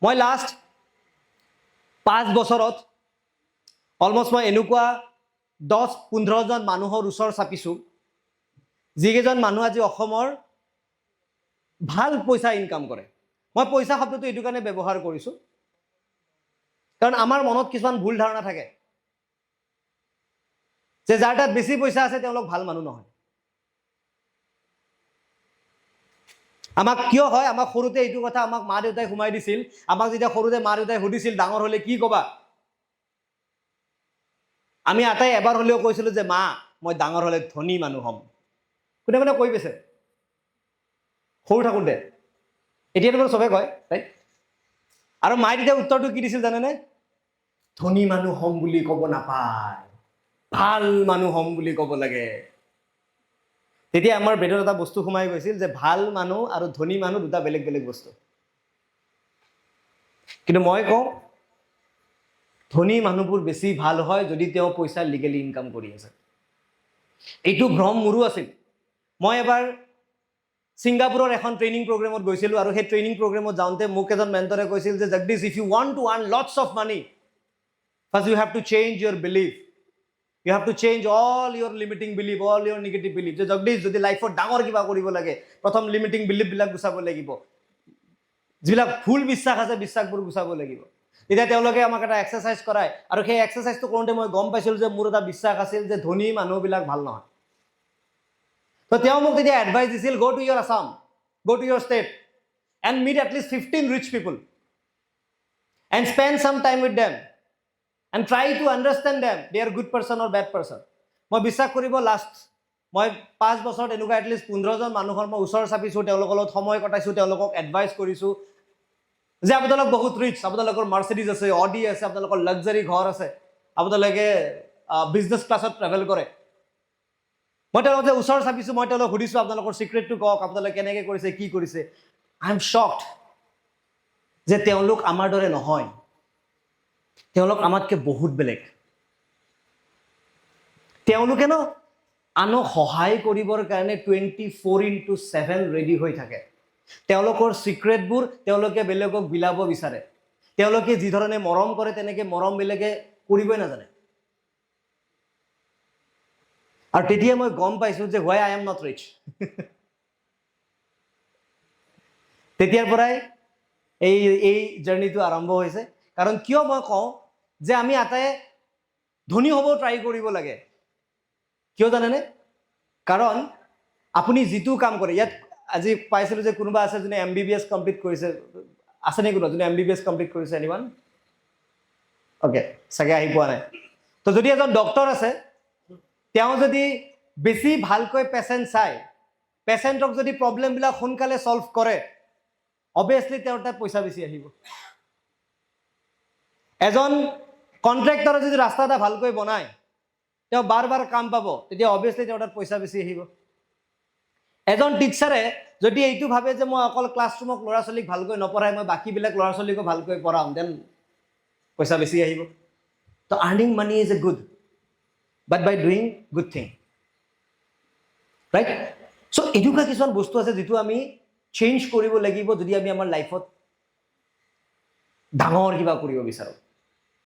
মই লাষ্ট 5 বছৰত অলমষ্ট মই এনেকুৱা 10-15 জন মানুহৰ ওচৰ চাপিছোঁ যিকেইজন মানুহ আজি অসমৰ ভাল পইচা ইনকাম কৰে। মই পইচা শব্দটো এইটো কাৰণে ব্যৱহাৰ কৰিছোঁ কাৰণ আমাৰ মনত কিছুমান ভুল ধাৰণা থাকে যে যাৰ তাত বেছি পইচা আছে তেওঁলোক ভাল মানুহ নহয়। আমাক কিয় হয়, আমাক সৰুতে এইটো কথা আমাক মা দেউতাই সোমাই দিছিল। আমাক যেতিয়া সৰুতে মা দেউতাই সুধিছিল ডাঙৰ হলে কি কবা, আমি আটাই এবাৰ হলেও কৈছিলো যে মা মই ডাঙৰ হলে ধনী মানুহ হ'ম। কোনে কোনে কৈ পাইছে সৰু থাকোঁতে? এতিয়াতো বাৰু চবে কয় ৰাইট। আৰু মায়ে তেতিয়া উত্তৰটো কি দিছিল জানেনে? ধনী মানুহ হ'ম বুলি ক'ব নাপায়, ভাল মানুহ হ'ম বুলি ক'ব লাগে। তেতিয়া আমাৰ ব্ৰেইনত এটা বস্তু সোমাই গৈছিল যে ভাল মানুহ আৰু ধনী মানুহ দুটা বেলেগ বেলেগ বস্তু। কিন্তু মই কওঁ ধনী মানুহবোৰ বেছি ভাল হয় যদি তেওঁ পইচা লিগেলি ইনকাম কৰি আছে। এইটো ভ্ৰম মোৰো আছিল। মই এবাৰ ছিংগাপুৰৰ এখন ট্ৰেইনিং প্ৰগ্ৰেমত গৈছিলোঁ আৰু সেই ট্ৰেইনিং প্ৰগ্ৰেমত যাওঁতে মোক এজন মেণ্টৰে কৈছিল যে Jagdish, if you want to earn lots of money, first you have to change your belief. You have to change all your limiting belief, all your negative belief. যে জগদীশ যদি লাইফত ডাঙৰ কিবা কৰিব লাগে প্ৰথম লিমিটিং বিলিফবিলাক গুচাব লাগিব, যিবিলাক ভুল বিশ্বাস আছে বিশ্বাসবোৰ গুচাব লাগিব। তেতিয়া তেওঁলোকে আমাক এটা এক্সাৰচাইজ কৰায় আৰু সেই এক্সাৰচাইজটো কৰোঁতে মই গম পাইছিলোঁ যে মোৰ এটা বিশ্বাস আছিল যে ধনী মানুহবিলাক ভাল নহয়। তো তেওঁ মোক তেতিয়া এডভাইচ দিছিল, go to your Assam, go to your state and meet at least 15 rich people and spend some time with them and try to understand them, they are good person or bad person. মই বিশ্বাস কৰিব last মই 5 বছৰত এনেকুৱা at least 15 জন মানুহৰ মই ওচৰ চাপিছোঁ, তেওঁলোকৰ লগত সময় কটাইছোঁ, তেওঁলোকক এডভাইচ কৰিছোঁ যে আপোনালোক বহুত ৰিচ, আপোনালোকৰ মাৰ্চিডিজ আছে, অডি আছে, আপোনালোকৰ লাক্সাৰী ঘৰ আছে, আপোনালোকে বিজনেছ ক্লাছত ট্ৰেভেল কৰে। মই তেওঁলোকক যে ওচৰ চাপিছোঁ, মই তেওঁলোকক সুধিছোঁ আপোনালোকৰ চিক্ৰেটটো কওক, আপোনালোকে কেনেকৈ কৰিছে, কি কৰিছে। আই এম শ্বকড যে তেওঁলোক আমাৰ দৰে নহয়, তেওঁলোক আমাতকৈ বহুত বেলেগ। তেওঁলোকে ন আনক সহায় কৰিবৰ কাৰণে 24/7 ৰেডি হৈ থাকে। তেওঁলোকৰ চিক্ৰেটবোৰ তেওঁলোকে বেলেগক বিলাব বিচাৰে। তেওঁলোকে যি ধৰণে মৰম কৰে তেনেকৈ মৰম বেলেগে কৰিবই নাজানে। আৰু তেতিয়া মই গম পাইছোঁ যে why I am not rich. তেতিয়াৰ পৰাই এই জাৰ্নিটো আৰম্ভ হৈছে। কাৰণ কিয় মই কওঁ যে আমি আটাই ধনী হ'ব ট্ৰাই কৰিব লাগে, কিয় জানেনে? কাৰণ আপুনি যিটো কাম কৰে, ইয়াত আজি পাইছিলোঁ যে কোনোবা আছে যোনে MBBS কমপ্লিট কৰিছে, আছে নে কোনো যোনে MBBS কমপ্লিট কৰিছে? এনিৱান? অ'কে, চাগে আহি পোৱা নাই। তো যদি এজন ডক্টৰ আছে, তেওঁ যদি বেছি ভালকৈ পেচেণ্ট চাই, পেচেণ্টক যদি প্ৰব্লেমবিলাক সোনকালে ছল্ভ কৰে, অবভিয়াছলি তেওঁৰ তাত পইচা বেছি আহিব। এজন কণ্ট্ৰেক্টৰে যদি ৰাস্তা এটা ভালকৈ বনায়, তেওঁ বাৰ বাৰ কাম পাব, তেতিয়া অবভিয়াছলি তেওঁৰ তাত পইচা বেছি আহিব। এজন টিচাৰে যদি এইটো ভাবে যে মই অকল ক্লাছৰুমক ল'ৰা ছোৱালীক ভালকৈ নপঢ়াই, মই বাকীবিলাক ল'ৰা ছোৱালীকো ভালকৈ পঢ়াম, দেন পইচা বেছি আহিব। তো earning money is a good, but by doing good thing, right? চ' এনেকুৱা কিছুমান বস্তু আছে যিটো আমি চেঞ্জ কৰিব লাগিব যদি আমি আমাৰ লাইফত ডাঙৰ কিবা কৰিব বিচাৰোঁ।